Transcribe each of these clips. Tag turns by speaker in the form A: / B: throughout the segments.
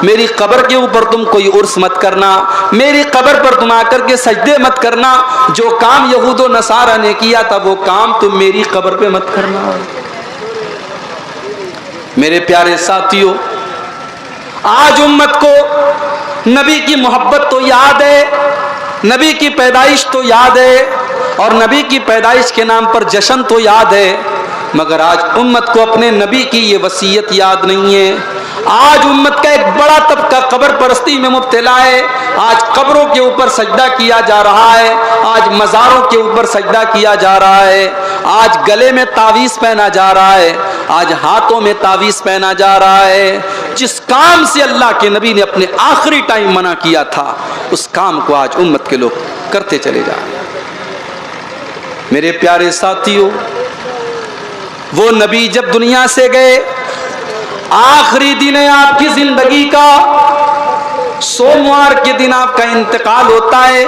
A: میری قبر کے اوپر تم کوئی عرس مت کرنا، میری قبر پر تم آ کر کے سجدے مت کرنا، جو کام یہود و نصارہ نے کیا تھا وہ کام تم میری قبر پہ مت کرنا۔ میرے پیارے ساتھیوں، آج امت کو نبی کی محبت تو یاد ہے، نبی کی پیدائش تو یاد ہے، اور نبی کی پیدائش کے نام پر جشن تو یاد ہے، مگر آج امت کو اپنے نبی کی یہ وصیت یاد نہیں ہے۔ آج امت کا ایک بڑا طبقہ قبر پرستی میں مبتلا ہے، آج قبروں کے اوپر سجدہ کیا جا رہا ہے، آج مزاروں کے اوپر سجدہ کیا جا رہا ہے، آج گلے میں تعویذ پہنا جا رہا ہے، آج ہاتھوں میں تعویذ پہنا جا رہا ہے۔ جس کام سے اللہ کے نبی نے اپنے آخری ٹائم منع کیا تھا، اس کام کو آج امت کے لوگ کرتے چلے جا رہے ہیں۔ میرے پیارے ساتھیوں، وہ نبی جب دنیا سے گئے، آخری دن ہے آپ کی زندگی کا، سوموار کے دن آپ کا انتقال ہوتا ہے،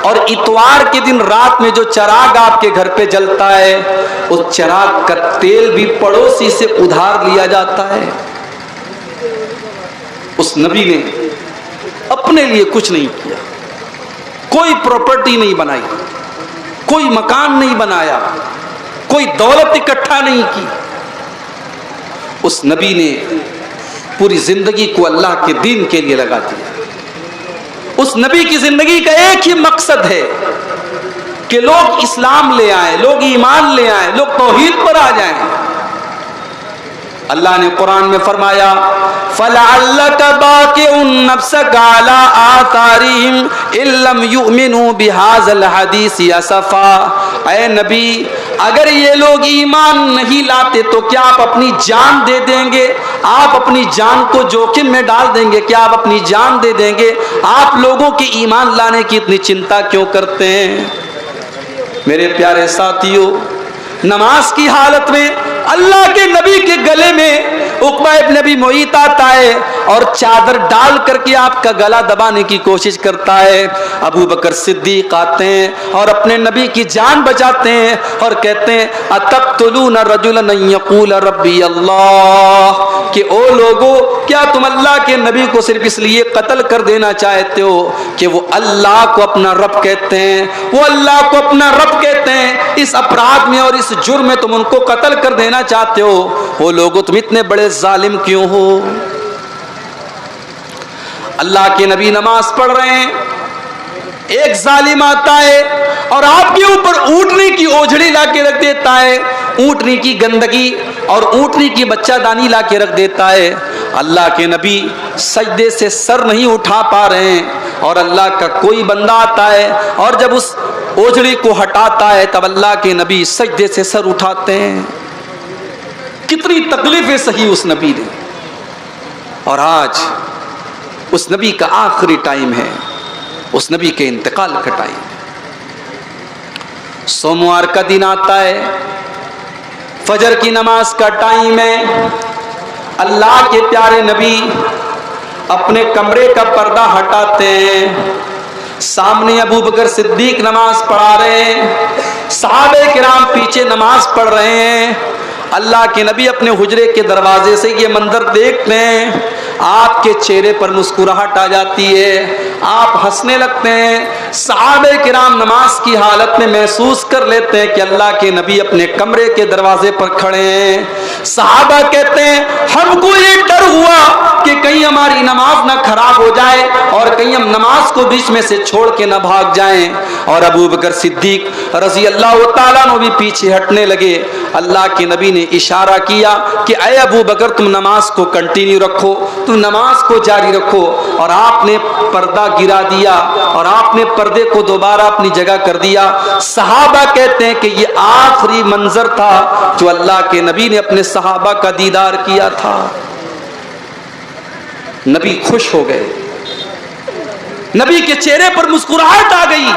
A: اور اتوار کے دن رات میں جو چراغ آپ کے گھر پہ جلتا ہے، اس چراغ کا تیل بھی پڑوسی سے ادھار لیا جاتا ہے۔ اس نبی نے اپنے لیے کچھ نہیں کیا، کوئی پراپرٹی نہیں بنائی، کوئی مکان نہیں بنایا، کوئی دولت اکٹھا نہیں کی۔ اس نبی نے پوری زندگی کو اللہ کے دین کے لیے لگا دیا۔ اس نبی کی زندگی کا ایک ہی مقصد ہے کہ لوگ اسلام لے آئیں، لوگ ایمان لے آئیں، لوگ توحید پر آ جائیں۔ اللہ نے قرآن میں فرمایا فَلَعَلَّكَ بَاقِعٌ نَفْسَكَ عَلَىٰ آثَارِهِمْ إِن لَّمْ يُؤْمِنُوا بِهَٰذَا الْحَدِيثِ أَسَفًا۔ اے نبی، اگر یہ لوگ ایمان نہیں لاتے تو کیا آپ اپنی جان دے دیں گے؟ آپ اپنی جان کو جوخم میں ڈال دیں گے؟ کیا آپ اپنی جان دے دیں گے؟ آپ لوگوں کے ایمان لانے کی اتنی چنتا کیوں کرتے ہیں؟ میرے پیارے ساتھیوں، نماز کی حالت میں اللہ کے نبی کے گلے میں عقبہ ابن ابی معیط آتا ہے اور چادر ڈال کر کے آپ کا گلا دبانے کی کوشش کرتا ہے۔ ابو بکر صدیق آتے ہیں اور اپنے نبی کی جان بچاتے ہیں اور کہتے ہیں اتقتلون رجلا ان یقول ربی اللہ، کہ او لوگو، کیا تم اللہ کے نبی کو صرف اس لیے قتل کر دینا چاہتے ہو کہ وہ اللہ کو اپنا رب کہتے ہیں، وہ اللہ کو اپنا رب کہتے ہیں، اس اپرادھ میں اور اس جرم میں تم ان کو قتل کر دینا چاہتے ہو؟ وہ لوگوں تم اتنے بڑے ظالم کیوں ہو؟ اللہ کے نبی نماز پڑھ رہے ہیں، ایک ظالم آتا ہے اور آپ کے اوپر اونٹنی کی اوجھڑی لا کے رکھ دیتا ہے، اونٹنی کی گندگی اور اونٹنی کی بچہ دانی لا کے رکھ دیتا ہے۔ اللہ کے نبی سجدے سے سر نہیں اٹھا پا رہے ہیں، اور اللہ کا کوئی بندہ آتا ہے اور جب اس اوجھڑی کو ہٹاتا ہے تب اللہ کے نبی سجدے سے سر اٹھاتے ہیں۔ کتنی تکلیفیں سہی اس نبی نے، اور آج اس نبی کا آخری ٹائم ہے، اس نبی کے انتقال کا ٹائم ہے۔ سوموار کا دن آتا ہے، فجر کی نماز کا ٹائم ہے، اللہ کے پیارے نبی اپنے کمرے کا پردہ ہٹاتے ہیں، سامنے ابو بکر صدیق نماز پڑھا رہے ہیں، صحابہ کرام پیچھے نماز پڑھ رہے ہیں۔ اللہ کے نبی اپنے حجرے کے دروازے سے یہ منظر دیکھتے ہیں، آپ کے چہرے پر مسکراہٹ آ جاتی ہے، آپ ہنسنے لگتے ہیں۔ صحابہ کرام نماز کی حالت میں محسوس کر لیتے ہیں کہ اللہ کے نبی اپنے کمرے کے دروازے پر کھڑے ہیں۔ صحابہ کہتے ہیں ہم کو یہ ڈر ہوا کہ کہیں ہماری نماز نہ خراب ہو جائے اور کہیں ہم نماز کو بیچ میں سے چھوڑ کے نہ بھاگ جائیں۔ اور ابو بکر صدیق رضی اللہ تعالیٰ عنہ بھی پیچھے ہٹنے لگے۔ اللہ کے نبی نے اشارہ کیا کہ اے ابو بکر، تم نماز کو کنٹینیو رکھو، تم نماز کو جاری رکھو، اور آپ نے پردہ گرا دیا اور آپ نے پردے کو دوبارہ اپنی جگہ کر دیا۔ صحابہ کہتے ہیں کہ یہ آخری منظر تھا جو اللہ کے نبی نے اپنے صحابہ کا دیدار کیا تھا۔ نبی خوش ہو گئے، نبی کے چہرے پر مسکراہٹ آ گئی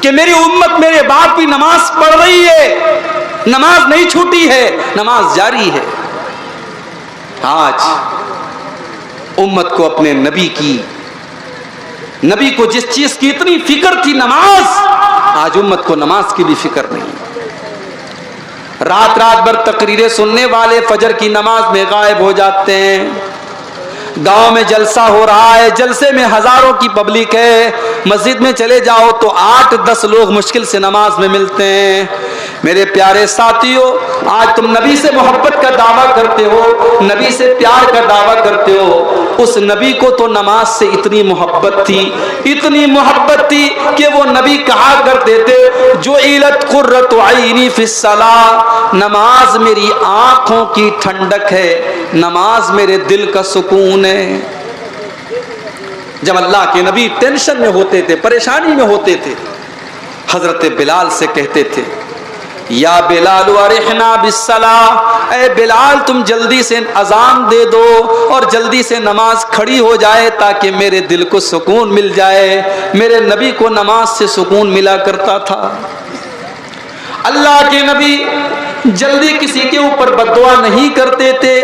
A: کہ میری امت میرے بعد بھی نماز پڑھ رہی ہے، نماز نہیں چھوٹی ہے، نماز جاری ہے۔ آج امت کو اپنے نبی کو جس چیز کی اتنی فکر تھی، نماز، آج امت کو نماز کی بھی فکر نہیں۔ رات رات بھر تقریریں سننے والے فجر کی نماز میں غائب ہو جاتے ہیں، گاؤں میں جلسہ ہو رہا ہے, جلسے میں ہزاروں کی پبلک ہے, مسجد میں چلے جاؤ تو 8-10 لوگ مشکل سے نماز میں ملتے ہیں. میرے پیارے ساتھیوں, آج تم نبی سے محبت کا دعویٰ کرتے ہو, نبی سے پیار کا دعویٰ کرتے ہو. اس نبی کو تو نماز سے اتنی محبت تھی, اتنی محبت تھی کہ وہ نبی کہا کرتے تھے, جعلت قرۃ عینی فی الصلاۃ, نماز میری آنکھوں کی ٹھنڈک ہے, نماز میرے دل کا سکون ہے. جب اللہ کے نبی ٹینشن میں ہوتے تھے, پریشانی میں ہوتے تھے, حضرت بلال سے کہتے تھے, یا بلال ارحنا بالصلاۃ, اے بلال تم جلدی سے اذان دے دو اور جلدی سے نماز کھڑی ہو جائے تاکہ میرے دل کو سکون مل جائے. میرے نبی کو نماز سے سکون ملا کرتا تھا. اللہ کے نبی جلدی کسی کے اوپر بد دعا نہیں کرتے تھے,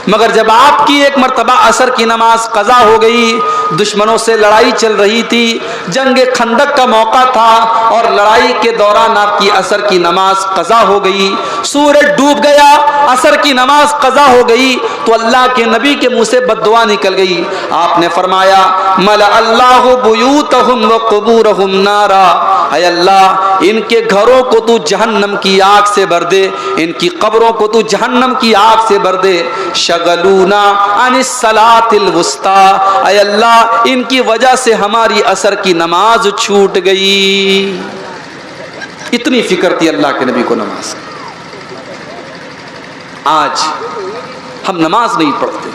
A: مگر جب آپ کی ایک مرتبہ عصر کی نماز قضا ہو گئی, دشمنوں سے لڑائی چل رہی تھی, جنگ خندق کا موقع تھا, اور لڑائی کے دوران آپ کی عصر کی نماز قضا ہو گئی, سورج ڈوب گیا, عصر کی نماز قضا ہو گئی, تو اللہ کے نبی کے منہ سے بد دعا نکل گئی. آپ نے فرمایا, ملأ اللہ بیوتہم وقبورہم نارا, اے اللہ ان کے گھروں کو تو جہنم کی آگ سے بھر دے, ان کی قبروں کو تو جہنم کی آگ سے بھر دے. شغلونا عن الصلاۃ الوسطی, اے اللہ ان کی وجہ سے ہماری عصر کی نماز چھوٹ گئی. اتنی فکر تھی اللہ کے نبی کو نماز. آج ہم نماز نہیں پڑھتے.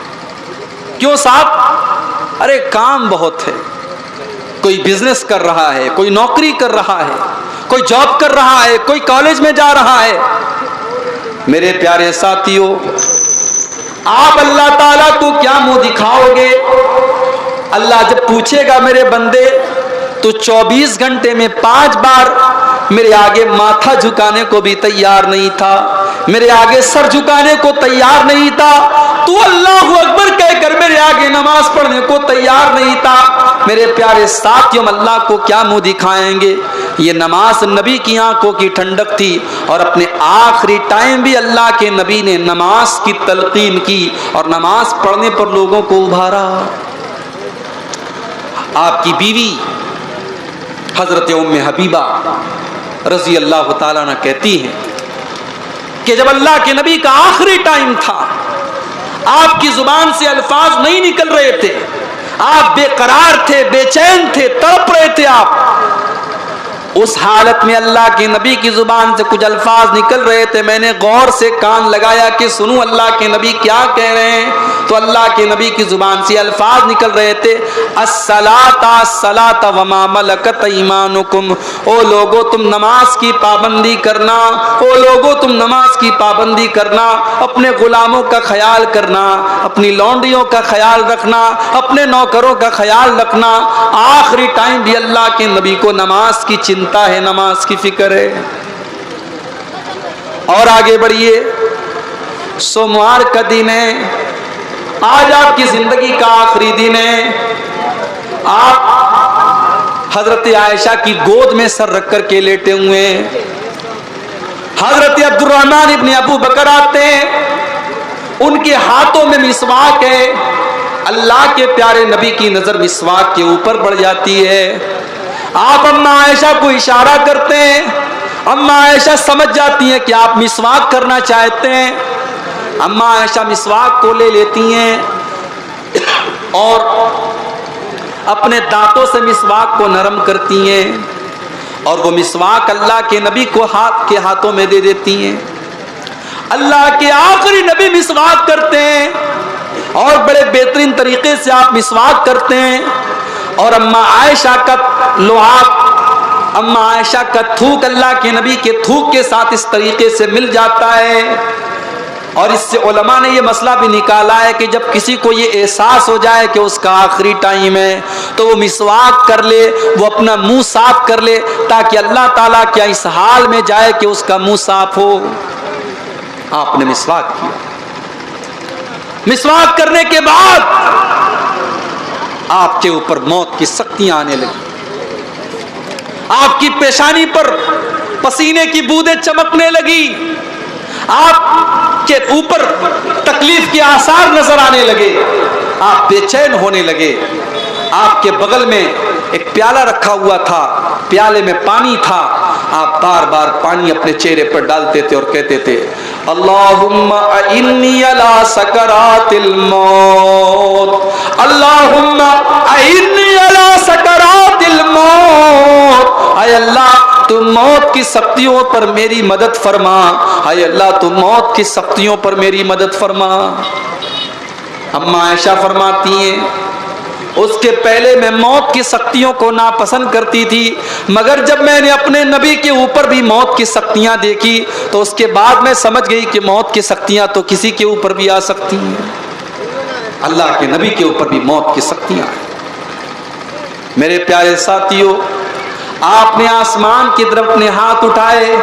A: کیوں صاحب؟ ارے کام بہت ہے, کوئی بزنس کر رہا ہے, کوئی نوکری کر رہا ہے, کوئی جاب کر رہا ہے, کوئی کالج میں جا رہا ہے. میرے پیارے ساتھیوں, آپ اللہ تعالیٰ کو کیا منہ دکھاؤ گے؟ اللہ جب پوچھے گا میرے بندے تو 24 گھنٹے میں 5 بار میرے آگے ماتھا جھکانے کو بھی تیار نہیں تھا, میرے آگے سر جھکانے کو تیار نہیں تھا, تو اللہ اکبر کہہ کر میرے آگے نماز پڑھنے کو تیار نہیں تھا. میرے پیارے ساتھیوں, اللہ کو کیا منہ دکھائیں گے؟ یہ نماز نبی کی آنکھوں کی ٹھنڈک تھی, اور اپنے آخری ٹائم بھی اللہ کے نبی نے نماز کی تلقین کی اور نماز پڑھنے پر لوگوں کو ابھارا. آپ کی بیوی حضرت ام حبیبہ رضی اللہ تعالیٰ عنہ کہتی ہیں کہ جب اللہ کے نبی کا آخری ٹائم تھا, آپ کی زبان سے الفاظ نہیں نکل رہے تھے, آپ بے قرار تھے, بے چین تھے, تڑپ رہے تھے. آپ اس حالت میں اللہ کے نبی کی زبان سے کچھ الفاظ نکل رہے تھے. میں نے غور سے کان لگایا کہ سنوں اللہ کے نبی کیا کہہ رہے ہیں. تو اللہ کے نبی کی زبان سے الفاظ نکل رہے تھے, الصلاۃ الصلاۃ وما ملکت ایمانکم, او لوگو تم نماز کی پابندی کرنا, او لوگو تم نماز کی پابندی کرنا, اپنے غلاموں کا خیال کرنا, اپنی لونڈیوں کا خیال رکھنا, اپنے نوکروں کا خیال رکھنا. آخری ٹائم بھی اللہ کے نبی کو نماز کی چنتا ہے, نماز کی فکر ہے. اور آگے بڑھیے, سوموار کا دن ہے, آج آپ کی زندگی کا آخری دن ہے. آپ حضرت عائشہ کی گود میں سر رکھ کر کے لیٹے ہوئے ہیں. حضرت عبد الرحمن ابن ابو بکر آتے ہیں, ان کے ہاتھوں میں مسواک ہے. اللہ کے پیارے نبی کی نظر مسواک کے اوپر پڑ جاتی ہے. آپ اما عائشہ کو اشارہ کرتے ہیں, اما عائشہ سمجھ جاتی ہیں کہ آپ مسواک کرنا چاہتے ہیں. اما عائشہ مسواک کو لے لیتی ہیں اور اپنے دانتوں سے مسواک کو نرم کرتی ہیں, اور وہ مسواک اللہ کے نبی کو ہاتھوں میں دے دیتی ہیں. اللہ کے آخری نبی مسواک کرتے ہیں, اور بڑے بہترین طریقے سے آپ مسواک کرتے ہیں. اور اما عائشہ کا لعاب, اما عائشہ کا تھوک اللہ کے نبی کے تھوک کے ساتھ اس طریقے سے مل جاتا ہے. اور اس سے علماء نے یہ مسئلہ بھی نکالا ہے کہ جب کسی کو یہ احساس ہو جائے کہ اس کا آخری ٹائم ہے تو وہ مسواک کر لے, وہ اپنا منہ صاف کر لے, تاکہ اللہ تعالیٰ کیا اس حال میں جائے کہ اس کا منہ صاف ہو. آپ نے مسواک کیا. مسواک کرنے کے بعد آپ کے اوپر موت کی سختیاں آنے لگی. آپ کی پیشانی پر پسینے کی بوندیں چمکنے لگی. آپ کے اوپر تکلیف کے آثار نظر آنے لگے. آپ بے چین ہونے لگے. آپ کے بغل میں ایک پیالہ رکھا ہوا تھا, پیالے میں پانی تھا. آپ بار بار پانی اپنے چہرے پر ڈالتے تھے اور کہتے تھے اللہم اعنی علی سکرات الموت, اللہم اعنی علی سکرات الموت. اے اللہ تو موت کی سختیوں پر میری مدد فرما, اے اللہ تو موت کی سختیوں پر میری مدد فرما. اماں عائشہ فرماتی ہیں اس کے پہلے میں موت کی سختیوں کو ناپسند کرتی تھی, مگر جب میں نے اپنے نبی کے اوپر بھی موت کی سختیاں دیکھی تو اس کے بعد میں سمجھ گئی کہ موت کی سختیاں تو کسی کے اوپر بھی آ سکتی ہیں. اللہ کے نبی کے اوپر بھی موت کی سختیاں ہیں. میرے پیارے ساتھیوں, آپ نے آسمان کی طرف اپنے ہاتھ اٹھائے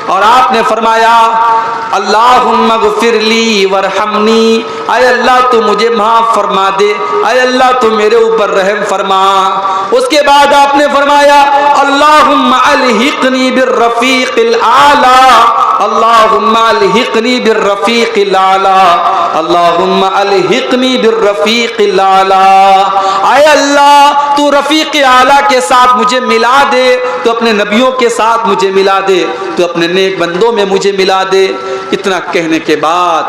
A: اور آپ نے فرمایا اللہم اغفر لی ورحمنی, اے اللہ تو مجھے معاف فرما دے, اے اللہ تو میرے اوپر رحم فرما. اس کے بعد آپ نے فرمایا اللہم الحقنی بالرفیق الاعلی, اللہم الحقنی بالرفیق الاعلی, اللہم الحقنی بالرفیق الاعلی. اے اللہ تو رفیق اعلیٰ کے ساتھ مجھے ملا دے, تو اپنے نبیوں کے ساتھ مجھے ملا دے, تو اپنے نیک بندوں میں مجھے ملا دے. اتنا کہنے کے بعد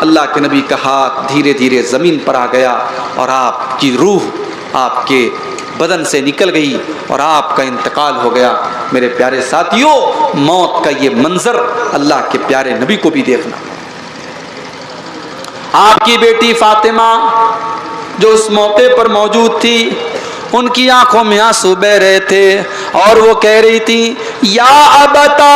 A: اللہ کے نبی کا ہاتھ دھیرے دھیرے زمین پر آ گیا اور آپ کی روح آپ کے بدن سے نکل گئی اور آپ کا انتقال ہو گیا. میرے پیارے ساتھیوں, موت کا یہ منظر اللہ کے پیارے نبی کو بھی دیکھنا. آپ کی بیٹی فاطمہ جو اس موقع پر موجود تھی, ان کی آنکھوں میں آنسو بہ رہے تھے اور وہ کہہ رہی تھی یا ابتا,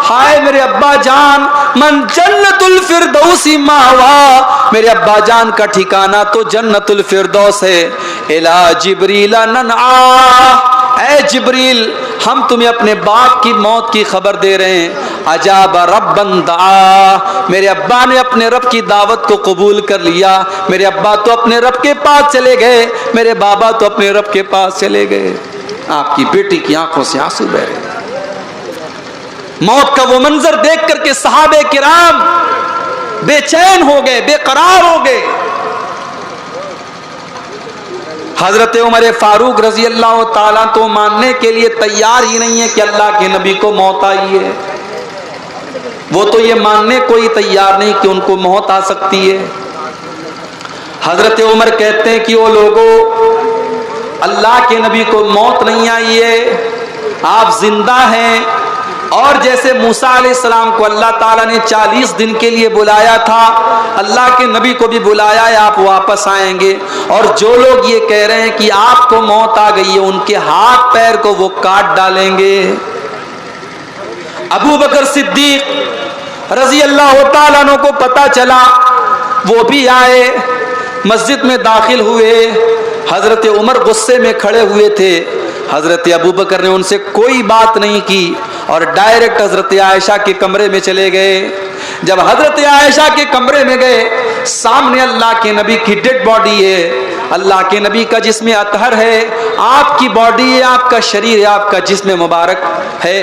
A: ہائے میرے ابا جان, من جنت الفردوس ماوا, میرے ابا جان کا ٹھکانہ تو جنت الفردوس ہے. الا جبریل ننعا, اے جبریل ہم تمہیں اپنے باپ کی موت کی خبر دے رہے ہیں. اجاب ربا دعا, میرے ابا نے اپنے رب کی دعوت کو قبول کر لیا. میرے ابا تو اپنے رب کے پاس چلے گئے, میرے بابا تو اپنے رب کے پاس چلے گئے. آپ کی بیٹی کی آنکھوں سے آنسو بہ رہے. موت کا وہ منظر دیکھ کر کے صحابہ کرام بے چین ہو گئے, بے قرار ہو گئے. حضرت عمر فاروق رضی اللہ تعالیٰ تو ماننے کے لیے تیار ہی نہیں ہے کہ اللہ کے نبی کو موت آئی ہے. وہ تو یہ ماننے کو ہی تیار نہیں کہ ان کو موت آ سکتی ہے. حضرت عمر کہتے ہیں کہ وہ لوگوں, اللہ کے نبی کو موت نہیں آئی ہے, آپ زندہ ہیں. اور جیسے موسیٰ علیہ السلام کو اللہ تعالیٰ نے 40 دن کے لیے بلایا تھا, اللہ کے نبی کو بھی بلایا ہے, آپ واپس آئیں گے. اور جو لوگ یہ کہہ رہے ہیں کہ آپ کو موت آ گئی ہے, ان کے ہاتھ پیر کو وہ کاٹ ڈالیں گے. ابو بکر صدیق رضی اللہ تعالیٰ عنہ کو پتہ چلا, وہ بھی آئے, مسجد میں داخل ہوئے. حضرت عمر غصے میں کھڑے ہوئے تھے. حضرت ابو بکر نے ان سے کوئی بات نہیں کی اور ڈائریکٹ حضرت عائشہ کے کمرے میں چلے گئے. جب حضرت عائشہ کے کمرے میں گئے, سامنے اللہ کے نبی کی ڈیڈ باڈی ہے, اللہ کے نبی کا جسم اطہر ہے, آپ کی باڈی ہے, آپ کا شریر ہے, آپ کا جسم مبارک ہے.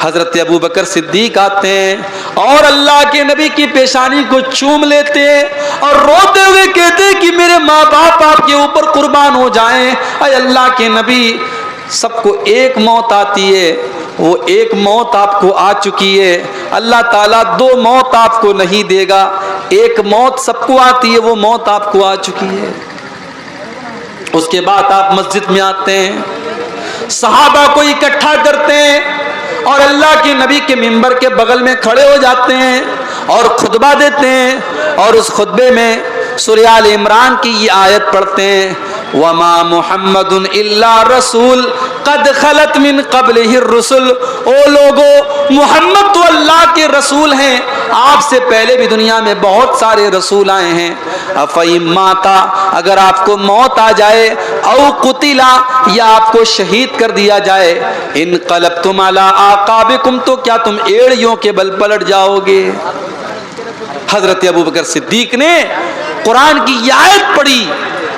A: حضرت ابو بکر صدیق آتے ہیں اور اللہ کے نبی کی پیشانی کو چوم لیتے ہیں اور روتے ہوئے کہتے ہیں کہ میرے ماں باپ آپ کے اوپر قربان ہو جائیں. اے اللہ کے نبی, سب کو ایک موت آتی ہے, وہ ایک موت آپ کو آ چکی ہے. اللہ تعالیٰ 2 موت آپ کو نہیں دے گا, ایک موت سب کو آتی ہے, وہ موت آپ کو آ چکی ہے. اس کے بعد آپ مسجد میں آتے ہیں, صحابہ کو اکٹھا کرتے ہیں اور اللہ کے نبی کے منبر کے بغل میں کھڑے ہو جاتے ہیں اور خطبہ دیتے ہیں. اور اس خطبے میں سورہ آل عمران کی یہ آیت پڑھتے ہیں وما محمد الا رسول قد خلت من قبلہ الرسل. او لوگو, محمد تو اللہ کے رسول ہیں, آپ سے پہلے بھی دنیا میں بہت سارے رسول آئے ہیں. افئن ماتا, اگر آپ کو موت آ جائے, او قتلا, یا آپ کو شہید کر دیا جائے, انقلبتم علی اعقابکم, تو کیا تم ایڑیوں کے بل پلٹ جاؤ گے. حضرت ابو بکر صدیق نے قرآن کی یہ آیت پڑھی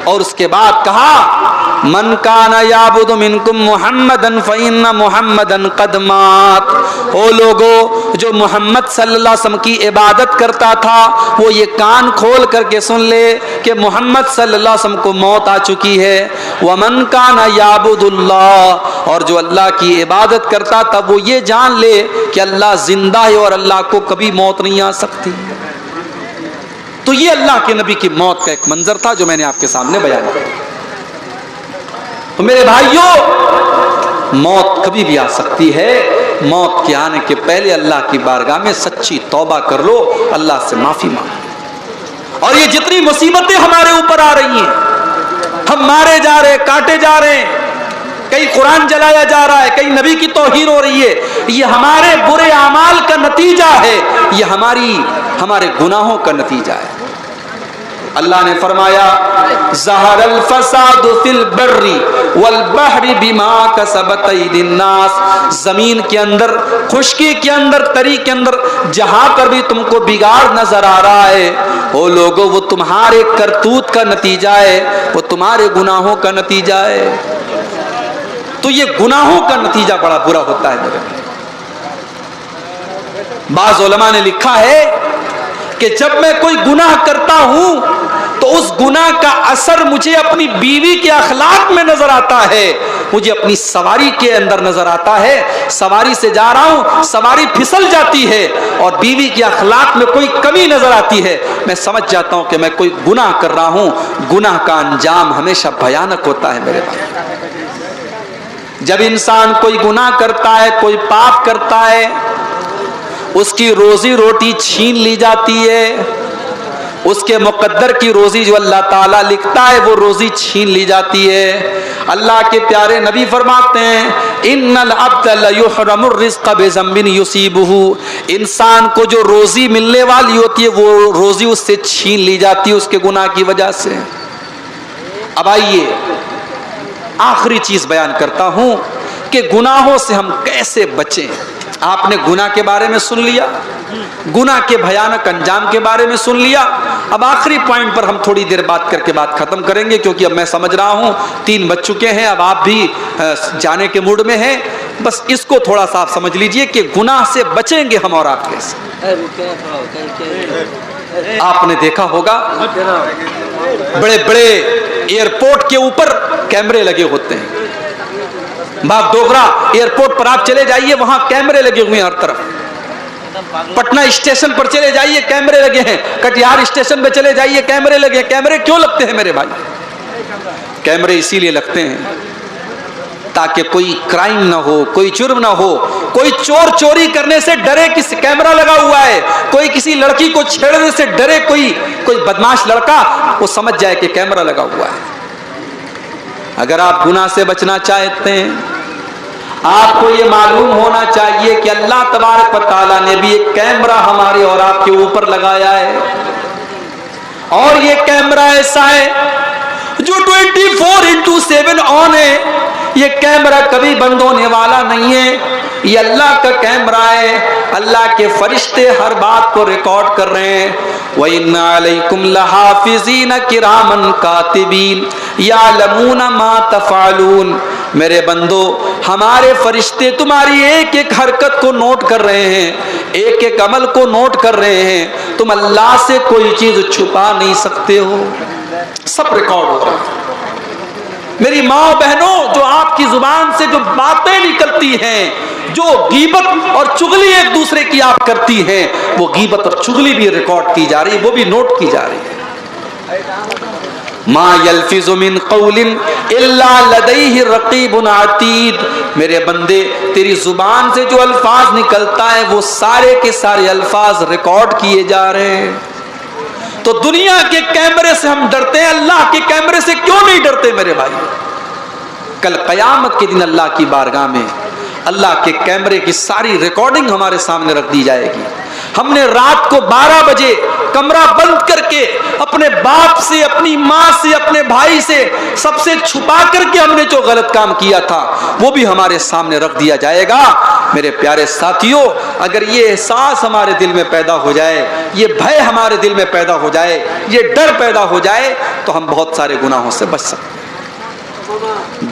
A: اور اس کے بعد کہا من کان یعبد منکم محمدن فإن محمدن قد مات. او لوگو جو محمد صلی اللہ علیہ وسلم کی عبادت کرتا تھا وہ یہ کان کھول کر کے سن لے کہ محمد صلی اللہ علیہ وسلم کو موت آ چکی ہے. ومن کان یعبد اللہ, اور جو اللہ کی عبادت کرتا تھا وہ یہ جان لے کہ اللہ زندہ ہے اور اللہ کو کبھی موت نہیں آ سکتی. تو یہ اللہ کے نبی کی موت کا ایک منظر تھا جو میں نے آپ کے سامنے بیان کیا. تو میرے بھائیوں, موت کبھی بھی آ سکتی ہے. موت کے آنے کے پہلے اللہ کی بارگاہ میں سچی توبہ کر لو, اللہ سے معافی مانگو. اور یہ جتنی مصیبتیں ہمارے اوپر آ رہی ہیں, ہم مارے جا رہے, کاٹے جا رہے ہیں, کئی قرآن جلایا جا رہا ہے, کئی نبی کی توہین ہو رہی ہے, یہ ہمارے برے اعمال کا نتیجہ ہے, یہ ہمارے گناہوں کا نتیجہ ہے. اللہ نے فرمایا ظہر الفساد فی البر والبحر بما کسبت ایدی الناس. زمین کے اندر, خشکی کے اندر, تری کے اندر جہاں پر بھی تم کو بگاڑ نظر آ رہا ہے, وہ لوگوں وہ تمہارے کرتوت کا نتیجہ ہے, وہ تمہارے گناہوں کا نتیجہ ہے. تو یہ گناہوں کا نتیجہ بڑا برا ہوتا ہے میرے. بعض علماء نے لکھا ہے کہ جب میں کوئی گناہ کرتا ہوں تو اس گناہ کا اثر مجھے اپنی بیوی کے اخلاق میں نظر آتا ہے, مجھے اپنی سواری کے اندر نظر آتا ہے. سواری سے جا رہا ہوں, سواری پھسل جاتی ہے اور بیوی کے اخلاق میں کوئی کمی نظر آتی ہے, میں سمجھ جاتا ہوں کہ میں کوئی گناہ کر رہا ہوں. گناہ کا انجام ہمیشہ بھیانک ہوتا ہے میرے بھائی. جب انسان کوئی گناہ کرتا ہے, کوئی پاپ کرتا ہے, اس کی روزی روٹی چھین لی جاتی ہے. اس کے مقدر کی روزی جو اللہ تعالیٰ لکھتا ہے وہ روزی چھین لی جاتی ہے. اللہ کے پیارے نبی فرماتے ہیں ان العبد لیحرم الرزق بذنب یصیبہ. انسان کو جو روزی ملنے والی ہوتی ہے وہ روزی اس سے چھین لی جاتی ہے اس کے گناہ کی وجہ سے. اب آئیے آخری چیز بیان کرتا ہوں کہ گناہوں سے ہم کیسے بچیں. آپ نے گناہ کے بارے میں سن لیا, گناہ کے بھیانک انجام کے بارے میں سن لیا. اب آخری پوائنٹ پر ہم تھوڑی دیر بات کر کے بات ختم کریں گے, کیونکہ اب میں سمجھ رہا ہوں 3 بج چکے ہیں, اب آپ بھی جانے کے موڈ میں ہیں. بس اس کو تھوڑا سا آپ سمجھ لیجئے کہ گناہ سے بچیں گے ہم اور آپ کیسے. آپ نے دیکھا ہوگا بڑے بڑے ایئرپورٹ کے اوپر کیمرے لگے ہوتے ہیں. باغ ڈوگرا ایئرپورٹ پر آپ چلے جائیے, وہاں کیمرے لگے ہوئے ہیں ہر طرف. پٹنہ اسٹیشن پر چلے جائیے کیمرے لگے ہیں, کٹیہار اسٹیشن پہ چلے جائیے کیمرے لگے ہیں. کیمرے کیوں لگتے ہیں میرے بھائی؟ کیمرے اسی لیے لگتے ہیں تاکہ کوئی کرائم نہ ہو, کوئی جرم نہ ہو, کوئی چور چوری کرنے سے ڈرے کسی کیمرہ لگا ہوا ہے, کوئی کسی لڑکی کو چھیڑنے سے ڈرے, کوئی بدماش لڑکا وہ سمجھ جائے کہ کیمرہ لگا ہوا ہے. اگر آپ گناہ سے بچنا چاہتے ہیں, آپ کو یہ معلوم ہونا چاہیے کہ اللہ تبارک و تعالیٰ نے بھی ایک کیمرہ ہمارے اور آپ کے اوپر لگایا ہے, اور یہ کیمرہ ایسا ہے جو 24/7 آن ہے. یہ کیمرہ کبھی بند ہونے والا نہیں ہے, یہ اللہ کا کیمرہ ہے. اللہ کے فرشتے ہر بات کو ریکارڈ کر رہے ہیں. وَإِنَّ عَلَيْكُمْ لَحَافِظِينَ كِرَامًا كَاتِبِينَ يَعْلَمُونَ مَا تَفْعَلُونَ. میرے بندو, ہمارے فرشتے تمہاری ایک ایک حرکت کو نوٹ کر رہے ہیں, ایک ایک عمل کو نوٹ کر رہے ہیں. تم اللہ سے کوئی چیز چھپا نہیں سکتے ہو, سب ریکارڈ ہو رہا ہے. میری ماں بہنوں, جو آپ کی زبان سے جو باتیں نکلتی ہیں, جو غیبت اور چغلی ایک دوسرے کی آپ کرتی ہیں, وہ غیبت اور چغلی بھی ریکارڈ کی جا رہی ہے, وہ بھی نوٹ کی جا رہی ہے. ما یلفظ من قول الا لدیہ رقیب عتید. میرے بندے, تیری زبان سے جو الفاظ نکلتا ہے وہ سارے کے سارے الفاظ ریکارڈ کیے جا رہے ہیں. تو دنیا کے کیمرے سے ہم ڈرتے ہیں, اللہ کے کیمرے سے کیوں نہیں ڈرتے میرے بھائی؟ کل قیامت کے دن اللہ کی بارگاہ میں اللہ کے کیمرے کی ساری ریکارڈنگ ہمارے سامنے رکھ دی جائے گی. ہم نے رات کو 12 بجے کمرہ بند کر کے اپنے باپ سے, اپنی ماں سے, اپنے بھائی سے, سب سے چھپا کر کے ہم نے جو غلط کام کیا تھا وہ بھی ہمارے سامنے رکھ دیا جائے گا. میرے پیارے ساتھیوں, اگر یہ احساس ہمارے دل میں پیدا ہو جائے, یہ بھے ہمارے دل میں پیدا ہو جائے, یہ ڈر پیدا ہو جائے, تو ہم بہت سارے گناہوں سے بچ سکتے ہیں.